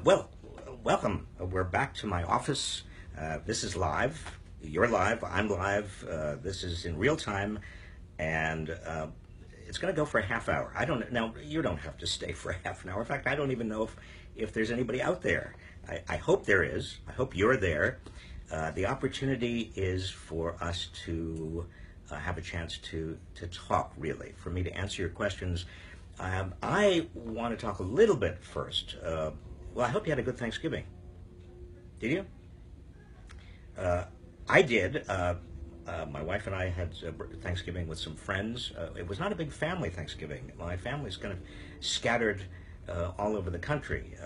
Well, welcome. We're back to my office. This is live. You're live. I'm live. This is in real time, and it's going to go for a half hour. I don't now. You don't have to stay for a half an hour. In fact, I don't even know if there's anybody out there. I hope there is. I hope you're there. The opportunity is for us to have a chance to talk. Really, for me to answer your questions. I want to talk a little bit first. Well, I hope you had a good Thanksgiving. Did you? I did. My wife and I had Thanksgiving with some friends. It was not a big family Thanksgiving. My family's kind of scattered all over the country.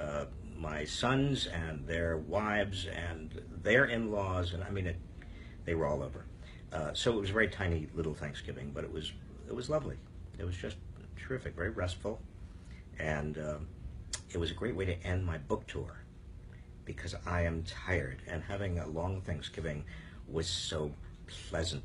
My sons and their wives and their in-laws, and I mean, they were all over. So it was a very tiny little Thanksgiving, but it was lovely. It was just terrific, very restful, and it was a great way to end my book tour because I am tired, and having a long Thanksgiving was so pleasant.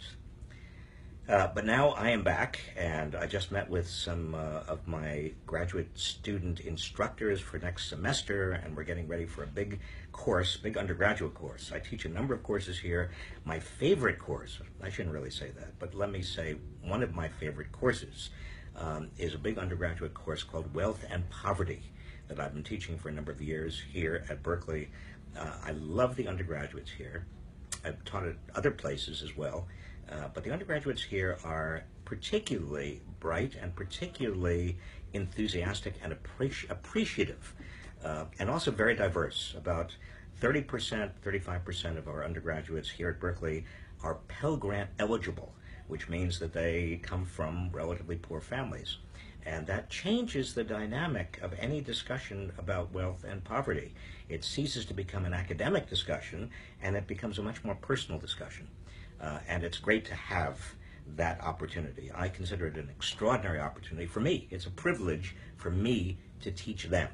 But now I am back, and I just met with some of my graduate student instructors for next semester, and we're getting ready for a big course, big undergraduate course. I teach a number of courses here. My favorite course, I shouldn't really say that, but let me say one of my favorite courses is a big undergraduate course called Wealth and Poverty that I've been teaching for a number of years here at Berkeley. I love the undergraduates here. I've taught at other places as well, but the undergraduates here are particularly bright and particularly enthusiastic and appreciative, and also very diverse. About 30%, 35% of our undergraduates here at Berkeley are Pell Grant eligible, which means that they come from relatively poor families. And that changes the dynamic of any discussion about wealth and poverty. It ceases to become an academic discussion, and it becomes a much more personal discussion. And it's great to have that opportunity. I consider it an extraordinary opportunity for me. It's a privilege for me to teach them.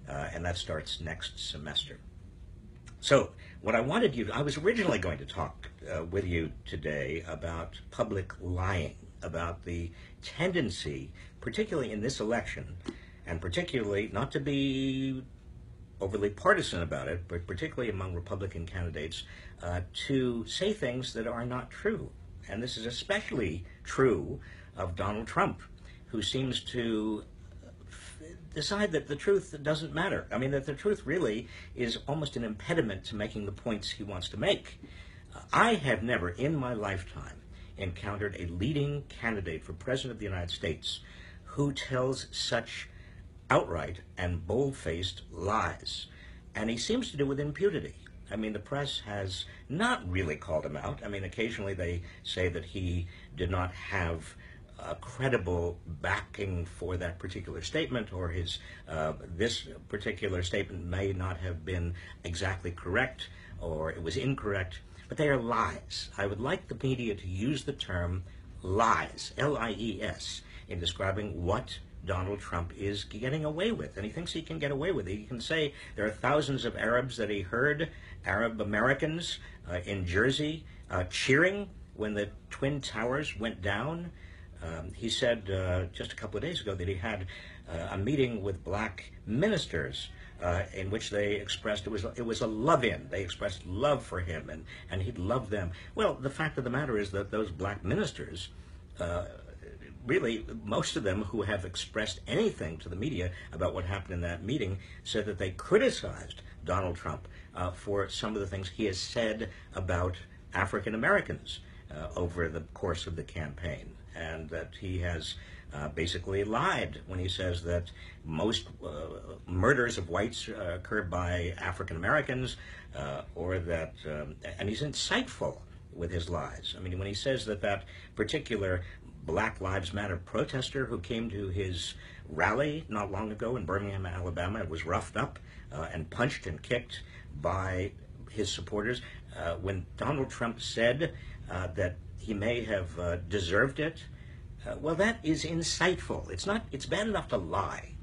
And that starts next semester. So what I wanted you to, I was originally going to talk with you today about public lying, about the tendency, particularly in this election, and particularly, not to be overly partisan about it, but particularly among Republican candidates, to say things that are not true. And this is especially true of Donald Trump, who seems to decide that the truth doesn't matter. I mean, that the truth really is almost an impediment to making the points he wants to make. I have never in my lifetime encountered a leading candidate for President of the United States who tells such outright and bold-faced lies. And he seems to do it with impunity. I mean, the press has not really called him out. I mean, occasionally they say that he did not have credible backing for that particular statement, or his this particular statement may not have been exactly correct, or it was incorrect, but they are lies. I would like the media to use the term lies, L-I-E-S, in describing what Donald Trump is getting away with, and he thinks he can get away with it. He can say there are thousands of Arabs that he heard, Arab Americans in Jersey, cheering when the Twin Towers went down. He said just a couple of days ago that he had a meeting with black ministers in which they expressed it was a love-in. They expressed love for him, and he loved them. Well, the fact of the matter is that those black ministers, really, most of them who have expressed anything to the media about what happened in that meeting, said that they criticized Donald Trump for some of the things he has said about African Americans over the course of the campaign, and that he has basically lied when he says that most murders of whites occurred by African Americans, or that, and he's insightful with his lies. I mean, when he says that that particular Black Lives Matter protester who came to his rally not long ago in Birmingham, Alabama, was roughed up and punched and kicked by his supporters, when Donald Trump said that he may have deserved it, well, that is insightful. It's bad enough to lie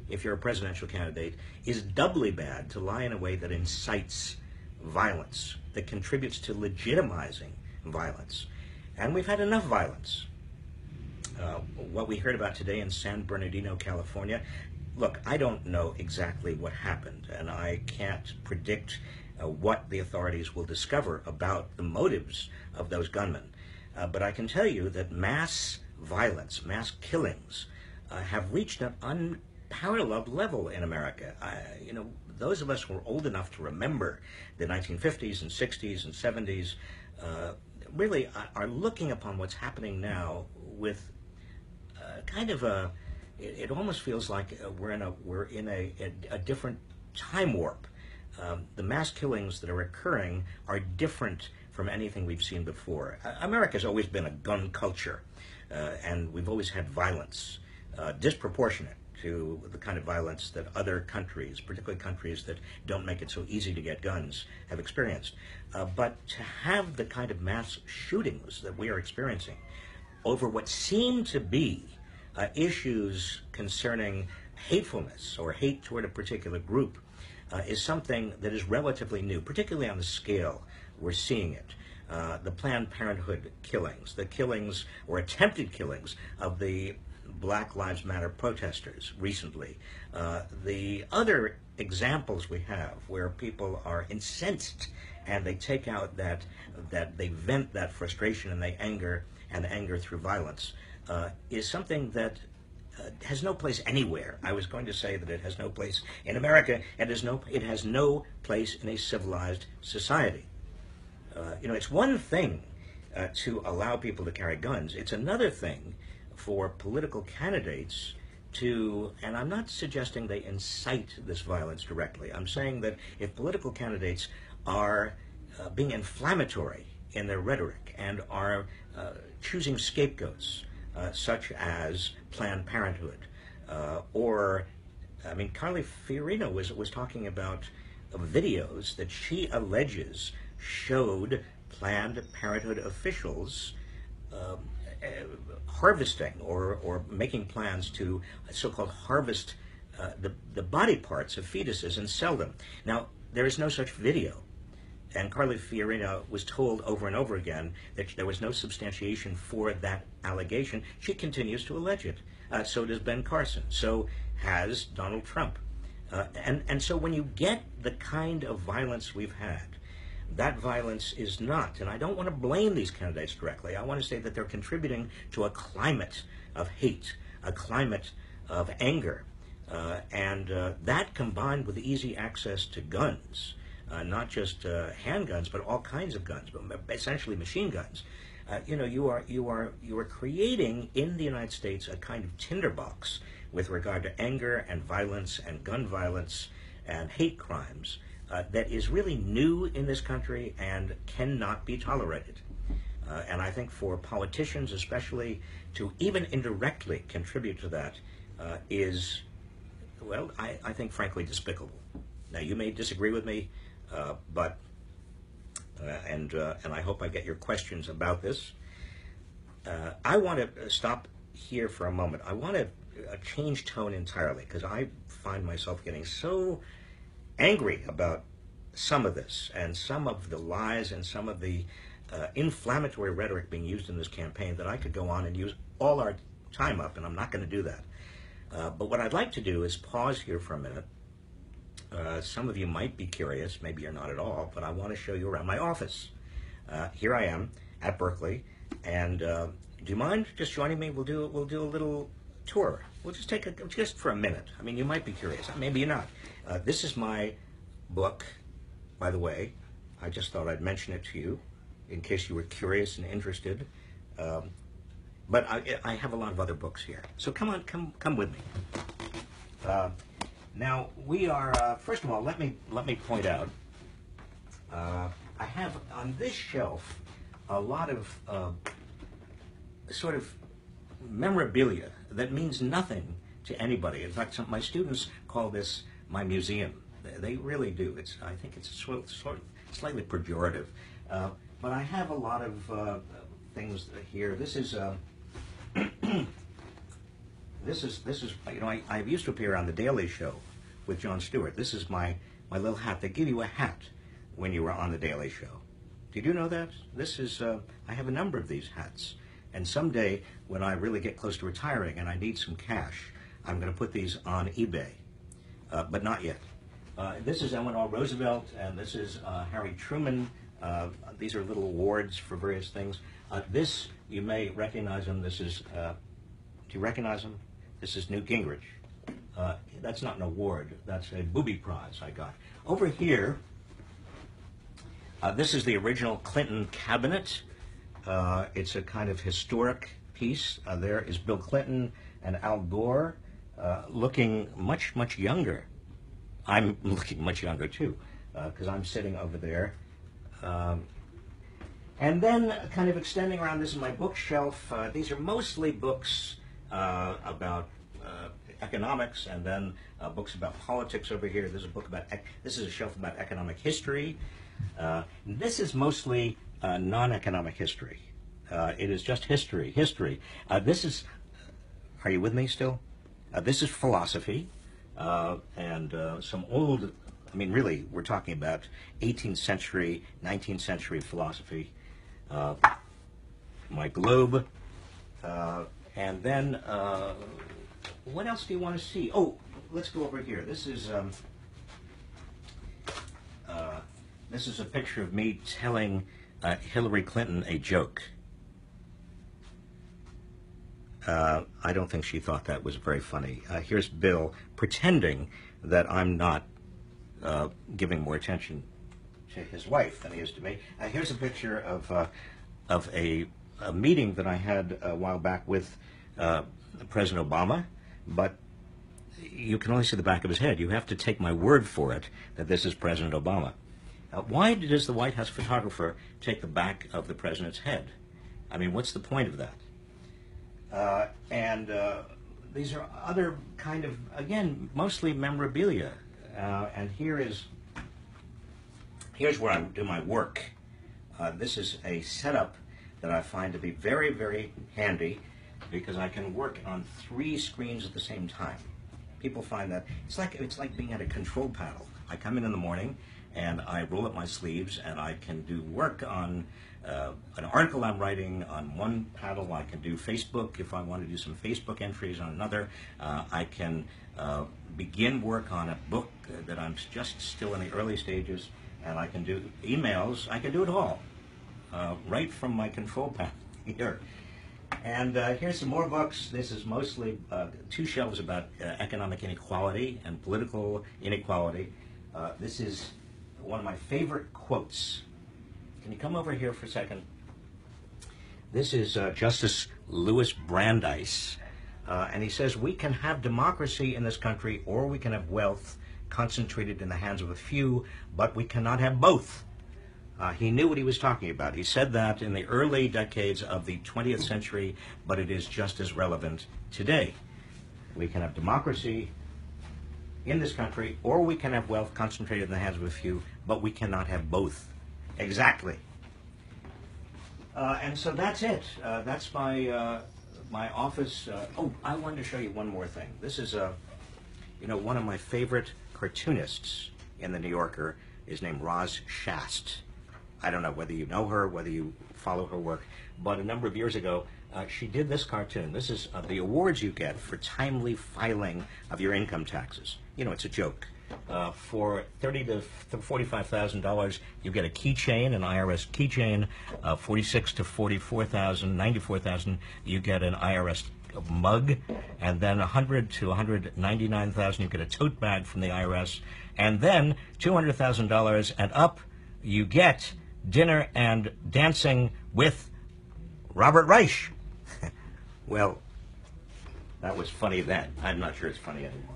if you're a presidential candidate. Is doubly bad to lie in a way that incites violence, that contributes to legitimizing violence. And we've had enough violence. What we heard about today in San Bernardino, California, look, I don't know exactly what happened, and I can't predict what the authorities will discover about the motives of those gunmen. But I can tell you that mass violence, mass killings, have reached an unparalleled level in America. Those of us who are old enough to remember the 1950s and 60s and 70s really are looking upon what's happening now with kind of a. It almost feels like we're in a different time warp. The mass killings that are occurring are different from anything we've seen before. America's always been a gun culture, and we've always had violence disproportionate to the kind of violence that other countries, particularly countries that don't make it so easy to get guns, have experienced. But to have the kind of mass shootings that we are experiencing over what seem to be issues concerning hatefulness or hate toward a particular group is something that is relatively new, particularly on the scale we're seeing it. The Planned Parenthood killings, the killings or attempted killings of the Black Lives Matter protesters recently, the other examples we have where people are incensed and they take out that they vent that frustration and anger through violence is something that has no place anywhere. I was going to say that it has no place in America, and it has no place in a civilized society. It's one thing to allow people to carry guns. It's another thing for political candidates to, and I'm not suggesting they incite this violence directly. I'm saying that if political candidates are being inflammatory in their rhetoric and are choosing scapegoats, such as Planned Parenthood, Carly Fiorina was talking about videos that she alleges showed Planned Parenthood officials harvesting or making plans to so-called harvest the body parts of fetuses and sell them. Now, there is no such video. And Carly Fiorina was told over and over again that there was no substantiation for that allegation. She continues to allege it. So does Ben Carson. So has Donald Trump. And so when you get the kind of violence we've had, that violence is not, and I don't want to blame these candidates directly. I want to say that they're contributing to a climate of hate, a climate of anger. And that combined with easy access to guns, not just handguns, but all kinds of guns, but essentially machine guns. You are creating in the United States a kind of tinderbox with regard to anger and violence and gun violence and hate crimes that is really new in this country and cannot be tolerated. And I think for politicians especially to even indirectly contribute to that is, well, I think frankly despicable. Now you may disagree with me, but I hope I get your questions about this. I want to stop here for a moment. I want to change tone entirely because I find myself getting so angry about some of this and some of the lies and some of the inflammatory rhetoric being used in this campaign that I could go on and use all our time up, and I'm not going to do that. But what I'd like to do is pause here for a minute. Some of you might be curious, maybe you're not at all, but I want to show you around my office. Here I am at Berkeley, and do you mind just joining me? We'll do a little tour. We'll just just for a minute. I mean, you might be curious, maybe you're not. This is my book, by the way. I just thought I'd mention it to you in case you were curious and interested. But I have a lot of other books here, so come with me. Now we are. First of all, let me point out. I have on this shelf a lot of sort of memorabilia that means nothing to anybody. In fact, my students call this my museum. They really do. I think it's sort of slightly pejorative. But I have a lot of things here. This is I used to appear on The Daily Show with Jon Stewart. This is my little hat. They give you a hat when you were on The Daily Show. Did you know that? This is I have a number of these hats. And someday, when I really get close to retiring and I need some cash, I'm going to put these on eBay, but not yet. This is Eleanor Roosevelt, and this is Harry Truman. These are little awards for various things. This, you may recognize him. This is, do you recognize him? This is Newt Gingrich. That's not an award. That's a booby prize I got. Over here, this is the original Clinton cabinet. It's a kind of historic piece. There is Bill Clinton and Al Gore looking much, much younger. I'm looking much younger too, because I'm sitting over there. And then kind of extending around, this is my bookshelf. These are mostly books about economics, and then books about politics over here. There's a book about, this is a shelf about economic history. This is mostly non-economic history. It is just history. This is, are you with me still? This is philosophy, and some old, I mean, really, we're talking about 18th century, 19th century philosophy. My globe, and then what else do you want to see? Oh, let's go over here. This is a picture of me telling Hillary Clinton a joke. I don't think she thought that was very funny. Here's Bill pretending that I'm not giving more attention to his wife than he is to me. Here's a picture of a meeting that I had a while back with President Obama, but you can only see the back of his head. You have to take my word for it that this is President Obama. Why does the White House photographer take the back of the president's head? I mean, what's the point of that? These are other kind of, again, mostly memorabilia. And here's where I do my work. This is a setup that I find to be very, very handy because I can work on 3 screens at the same time. People find that it's like being at a control panel. I come in the morning and I roll up my sleeves and I can do work on an article I'm writing on one paddle. I can do Facebook if I want to do some Facebook entries on another. I can begin work on a book that I'm just still in the early stages, and I can do emails. I can do it all right from my control panel here. And here's some more books. This is mostly 2 shelves about economic inequality and political inequality. This is one of my favorite quotes. Can you come over here for a second? This is Justice Louis Brandeis, and he says, "We can have democracy in this country, or we can have wealth concentrated in the hands of a few, but we cannot have both." He knew what he was talking about. He said that in the early decades of the 20th century, but it is just as relevant today. We can have democracy in this country, or we can have wealth concentrated in the hands of a few, but we cannot have both. Exactly. And so that's it. That's my my office. Oh, I wanted to show you one more thing. This is one of my favorite cartoonists in the New Yorker is named Roz Shast. I don't know whether you know her, whether you follow her work, but a number of years ago, she did this cartoon. This is the awards you get for timely filing of your income taxes. You know, it's a joke. For $30,000 to $45,000, you get a keychain, an IRS keychain. $46,000 to $44,000, $94,000, you get an IRS mug, and then $100,000 to $199,000, you get a tote bag from the IRS, and then $200,000 and up, you get dinner and dancing with Robert Reich. Well, that was funny then. I'm not sure it's funny anymore.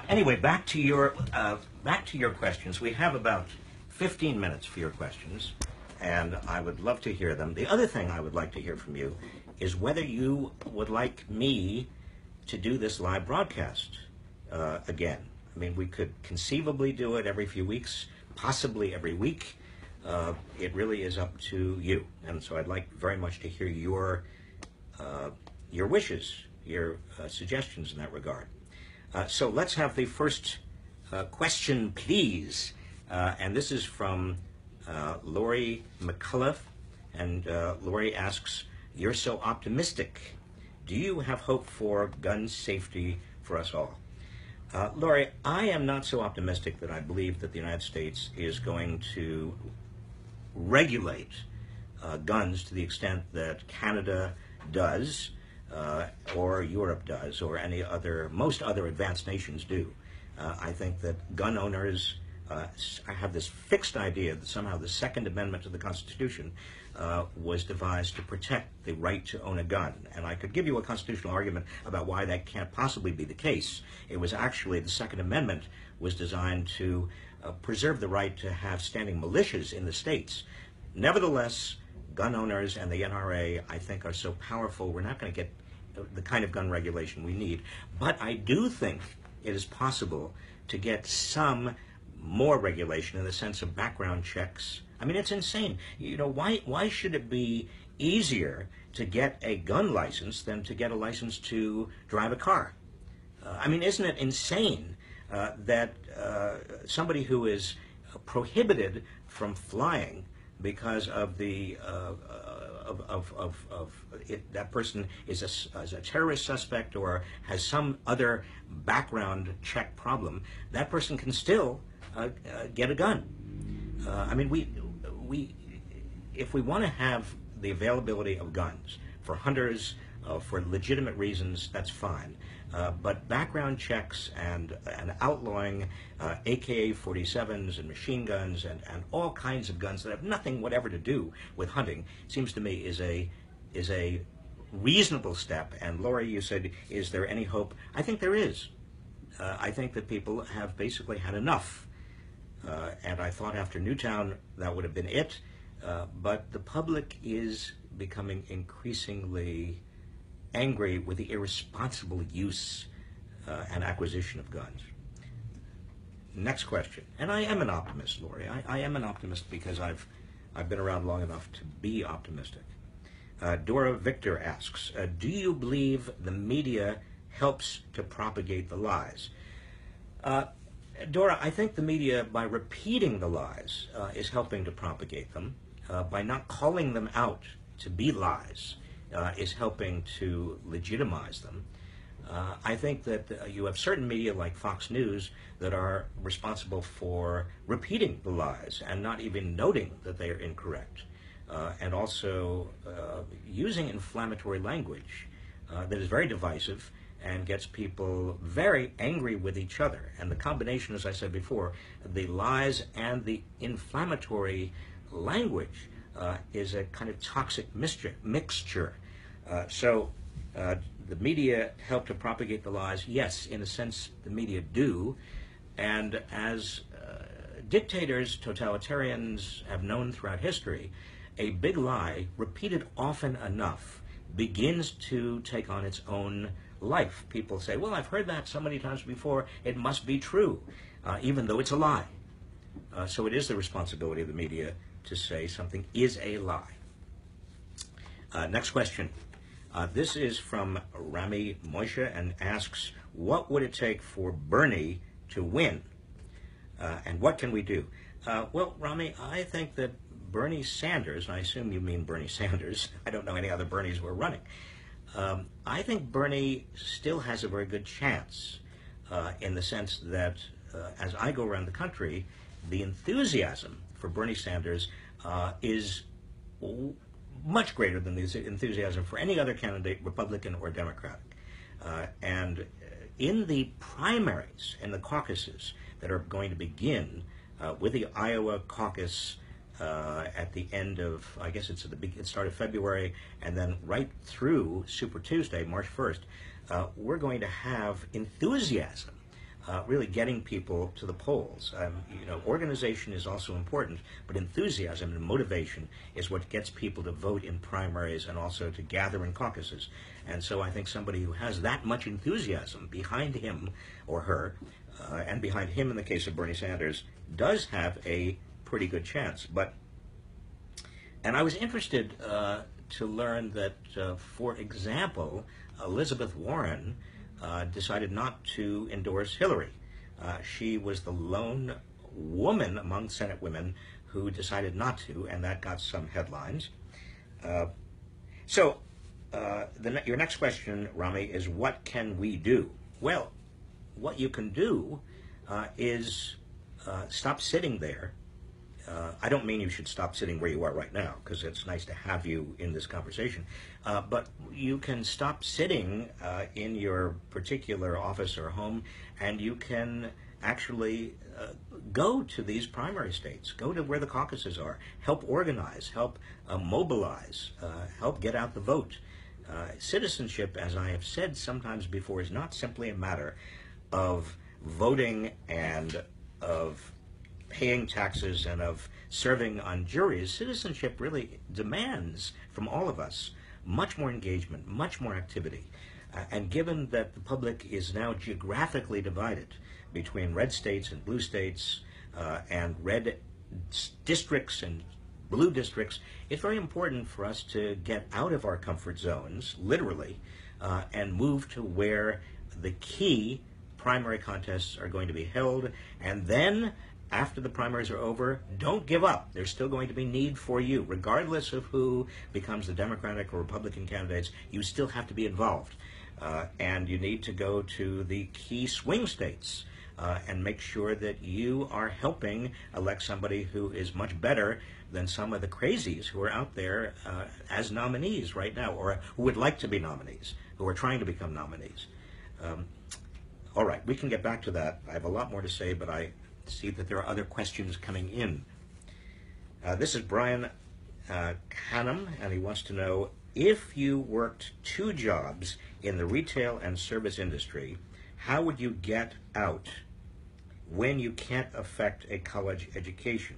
Anyway, back to your questions. We have about 15 minutes for your questions, and I would love to hear them. The other thing I would like to hear from you is whether you would like me to do this live broadcast again. I mean, we could conceivably do it every few weeks, possibly every week. It really is up to you, and so I'd like very much to hear your wishes, your suggestions in that regard. So let's have the first question, please. And this is from Lori McCullough. And Lori asks, "You're so optimistic. do you have hope for gun safety for us all? Laurie, I am not so optimistic that I believe that the United States is going to regulate guns to the extent that Canada does, or Europe does, or most other advanced nations do. I think that gun owners have this fixed idea that somehow the Second Amendment to the Constitution was devised to protect the right to own a gun. And I could give you a constitutional argument about why that can't possibly be the case. It was actually, the Second Amendment was designed to preserve the right to have standing militias in the states. Nevertheless, gun owners and the NRA, I think, are so powerful, we're not going to get the kind of gun regulation we need. But I do think it is possible to get some more regulation in the sense of background checks. I mean, it's insane. You know, why should it be easier to get a gun license than to get a license to drive a car? I mean, isn't it insane that somebody who is prohibited from flying because of that person is a terrorist suspect or has some other background check problem, that person can still get a gun. I mean, if we want to have the availability of guns for hunters for legitimate reasons, that's fine. But background checks and outlawing AK-47s and machine guns and all kinds of guns that have nothing whatever to do with hunting seems to me is a reasonable step. And Laurie, you said, is there any hope? I think there is. I think that people have basically had enough. And I thought after Newtown that would have been it. But the public is becoming increasingly angry with the irresponsible use and acquisition of guns. Next question. And I am an optimist, Laurie. I am an optimist because I've been around long enough to be optimistic. Dora Victor asks, do you believe the media helps to propagate the lies? Dora, I think the media, by repeating the lies, is helping to propagate them. By not calling them out to be lies, is helping to legitimize them. I think that you have certain media like Fox News that are responsible for repeating the lies and not even noting that they are incorrect, and also using inflammatory language that is very divisive and gets people very angry with each other. And the combination, as I said before, the lies and the inflammatory language is a kind of toxic mixture. So the media help to propagate the lies. Yes, in a sense, the media do. And as dictators, totalitarians have known throughout history, a big lie, repeated often enough, begins to take on its own life. People say, well, I've heard that so many times before, it must be true, even though it's a lie. So it is the responsibility of the media to say something is a lie. Next question. This is from Rami Moshe and asks, what would it take for Bernie to win? And what can we do? Well, Rami, I think that Bernie Sanders, and I assume you mean Bernie Sanders, I don't know any other Bernies who are running, I think Bernie still has a very good chance in the sense that as I go around the country, the enthusiasm for Bernie Sanders is much greater than the enthusiasm for any other candidate, Republican or Democratic. And in the primaries and the caucuses that are going to begin with the Iowa caucus at the end of, I guess it's it started February, and then right through Super Tuesday, March 1st, we're going to have enthusiasm really getting people to the polls. Organization is also important, but enthusiasm and motivation is what gets people to vote in primaries and also to gather in caucuses. And so I think somebody who has that much enthusiasm behind him or her, and behind him in the case of Bernie Sanders, does have a pretty good chance. And I was interested to learn that, for example, Elizabeth Warren decided not to endorse Hillary. She was the lone woman among Senate women who decided not to, and that got some headlines. So Your next question, Rami, is what can we do? Well, what you can do is stop sitting there. I don't mean you should stop sitting where you are right now, because it's nice to have you in this conversation. But you can stop sitting in your particular office or home, and you can actually go to these primary states, go to where the caucuses are, help organize, help mobilize, help get out the vote. Citizenship, as I have said sometimes before, is not simply a matter of voting and of paying taxes and of serving on juries. Citizenship really demands from all of us much more engagement, much more activity. And given that the public is now geographically divided between red states and blue states, and red districts and blue districts, it's very important for us to get out of our comfort zones, literally, and move to where the key primary contests are going to be held. And then, after the primaries are over, don't give up. There's still going to be need for you. Regardless of who becomes the Democratic or Republican candidates, you still have to be involved. And you need to go to the key swing states and make sure that you are helping elect somebody who is much better than some of the crazies who are out there as nominees right now, or who would like to be nominees, who are trying to become nominees. All right, we can get back to that. I have a lot more to say, but I see that there are other questions coming in. This is Brian Canham, and he wants to know, if you worked 2 jobs in the retail and service industry, how would you get out when you can't affect a college education?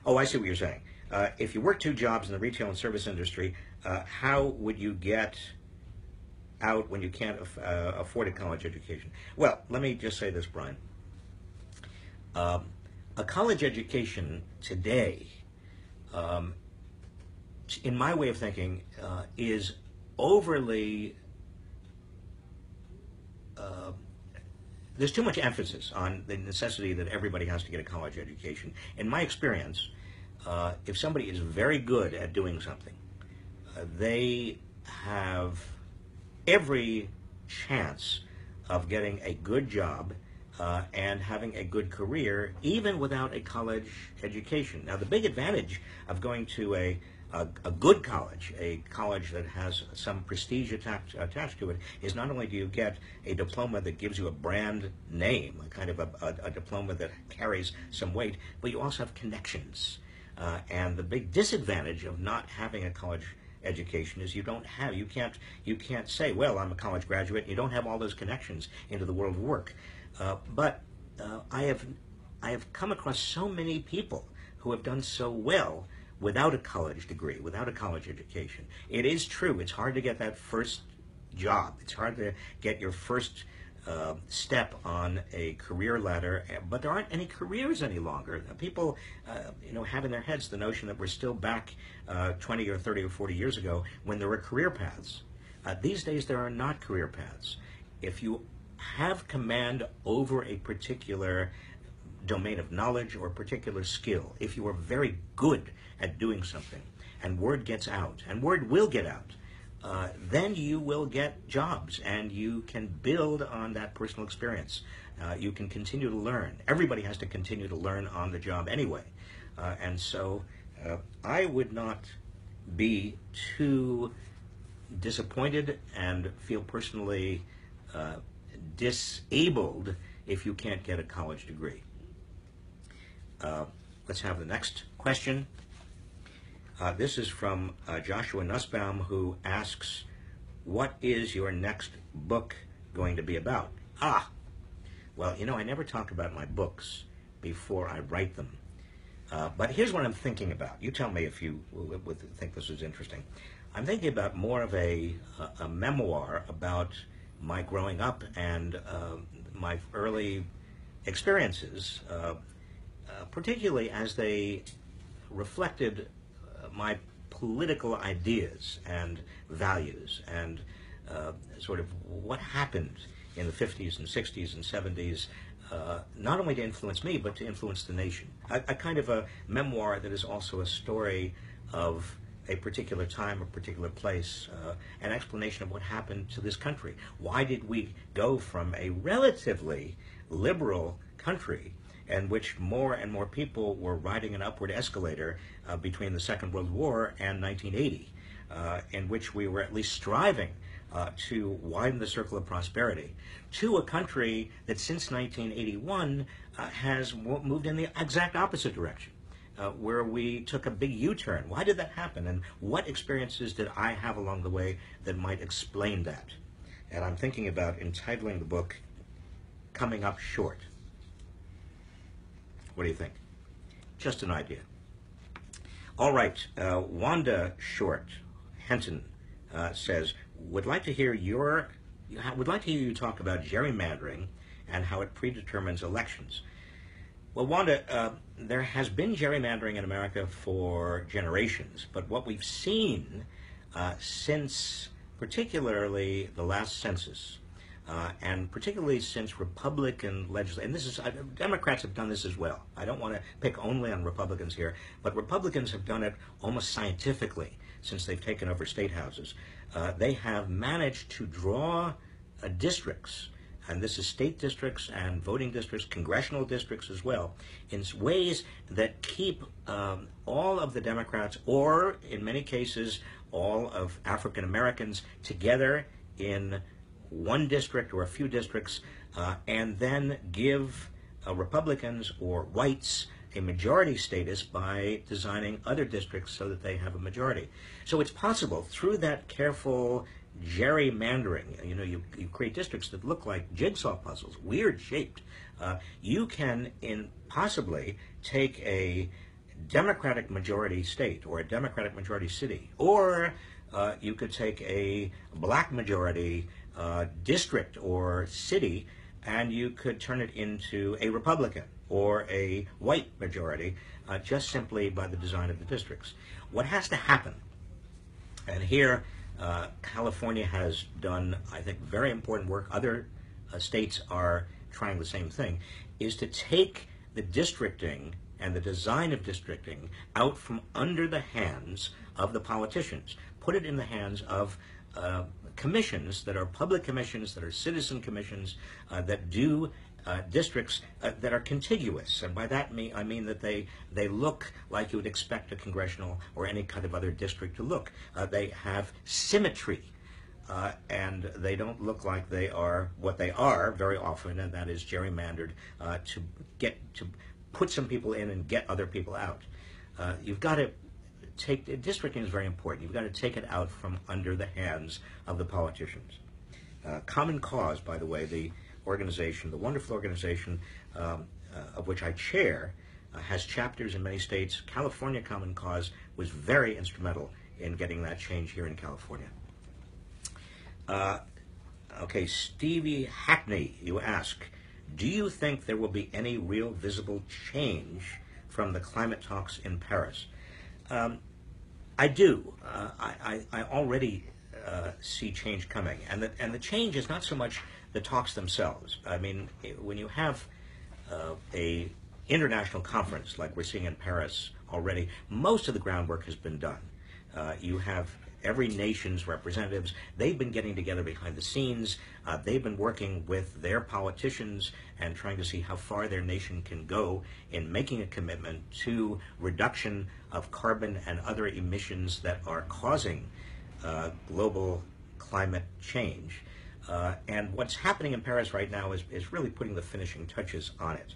Oh, I see what you're saying. If you work 2 jobs in the retail and service industry, how would you get out when you can't afford a college education? Well, let me just say this, Brian. A college education today, in my way of thinking, is overly... there's too much emphasis on the necessity that everybody has to get a college education. In my experience, if somebody is very good at doing something, they have every chance of getting a good job and having a good career, even without a college education. Now, the big advantage of going to a good college, a college that has some prestige attached to it, is not only do you get a diploma that gives you a brand name, a kind of a diploma that carries some weight, but you also have connections. And the big disadvantage of not having a college education is you can't say, well, I'm a college graduate. You don't have all those connections into the world of work. But I have come across so many people who have done so well without a college degree, without a college education. It is true, it's hard to get that first job. It's hard to get your first step on a career ladder, but there aren't any careers any longer. People, have in their heads the notion that we're still back 20 or 30 or 40 years ago when there were career paths. These days there are not career paths. If you have command over a particular domain of knowledge or a particular skill, if you are very good at doing something, and word gets out, and word will get out, then you will get jobs, and you can build on that personal experience. You can continue to learn. Everybody has to continue to learn on the job anyway. And so I would not be too disappointed and feel personally disabled if you can't get a college degree. Let's have the next question. This is from Joshua Nussbaum, who asks, what is your next book going to be about? Well, I never talk about my books before I write them. But here's what I'm thinking about. You tell me if you would think this is interesting. I'm thinking about more of a memoir about my growing up and my early experiences, particularly as they reflected my political ideas and values and sort of what happened in the 50s and 60s and 70s, not only to influence me, but to influence the nation. A kind of a memoir that is also a story of a particular time, a particular place, an explanation of what happened to this country. Why did we go from a relatively liberal country in which more and more people were riding an upward escalator between the Second World War and 1980, in which we were at least striving to widen the circle of prosperity, to a country that since 1981 has moved in the exact opposite direction, where we took a big U-turn. Why did that happen, and what experiences did I have along the way that might explain that? And I'm thinking about entitling the book Coming Up Short. What do you think? Just an idea. All right, Wanda Short Henton says, would like to hear you talk about gerrymandering and how it predetermines elections. Well, Wanda, there has been gerrymandering in America for generations, but what we've seen since particularly the last census, and particularly since Republican legislators, and Democrats have done this as well. I don't want to pick only on Republicans here, but Republicans have done it almost scientifically since they've taken over state houses. They have managed to draw districts, and this is state districts and voting districts, congressional districts as well, in ways that keep all of the Democrats, or in many cases, all of African Americans together in one district or a few districts, and then give Republicans or whites a majority status by designing other districts so that they have a majority. So it's possible through that careful gerrymandering, you create districts that look like jigsaw puzzles, weird shaped. You can possibly take a Democratic majority state or a Democratic majority city, or you could take a black majority district or city, and you could turn it into a Republican or a white majority, just simply by the design of the districts. What has to happen, and here California has done, I think, very important work, other states are trying the same thing, is to take the districting and the design of districting out from under the hands of the politicians, put it in the hands of commissions that are public commissions, that are citizen commissions, that do districts that are contiguous. And by that I mean that they look like you would expect a congressional or any kind of other district to look. They have symmetry, and they don't look like they are what they are very often, and that is gerrymandered to put some people in and get other people out. You've got to districting is very important. You've got to take it out from under the hands of the politicians. Common Cause, by the way, the organization, the wonderful organization of which I chair, has chapters in many states. California Common Cause was very instrumental in getting that change here in California. Okay, Stevie Hackney, you ask, do you think there will be any real visible change from the climate talks in Paris? I do. I already see change coming, and the change is not so much the talks themselves. I mean, when you have a international conference like we're seeing in Paris already, most of the groundwork has been done. You have every nation's representatives. They've been getting together behind the scenes. They've been working with their politicians and trying to see how far their nation can go in making a commitment to reduction of carbon and other emissions that are causing global climate change. And what's happening in Paris right now is really putting the finishing touches on it.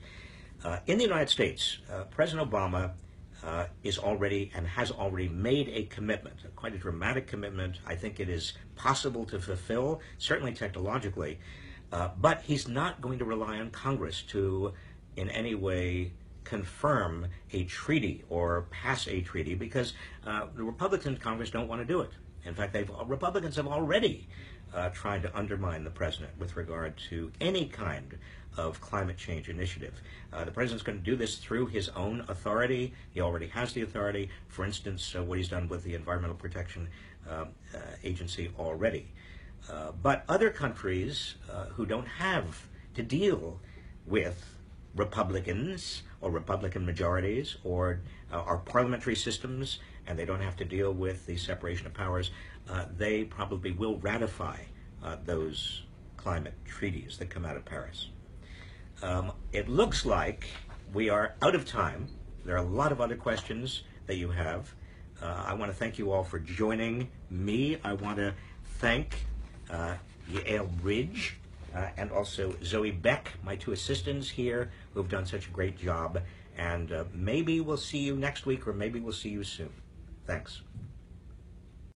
In the United States, President Obama is already and has already made a commitment, quite a dramatic commitment. I think it is possible to fulfill, certainly technologically, but he's not going to rely on Congress to in any way confirm a treaty or pass a treaty, because the Republicans in Congress don't want to do it. In fact, Republicans have already tried to undermine the president with regard to any kind of climate change initiative. The president's going to do this through his own authority. He already has the authority. For instance, what he's done with the Environmental Protection Agency already. But other countries who don't have to deal with Republicans or Republican majorities or our parliamentary systems and they don't have to deal with the separation of powers, they probably will ratify those climate treaties that come out of Paris. It looks like we are out of time. There are a lot of other questions that you have. I want to thank you all for joining me. I want to thank Yael Ridge and also Zoe Beck, my two assistants here, who have done such a great job. And maybe we'll see you next week, or maybe we'll see you soon. Thanks.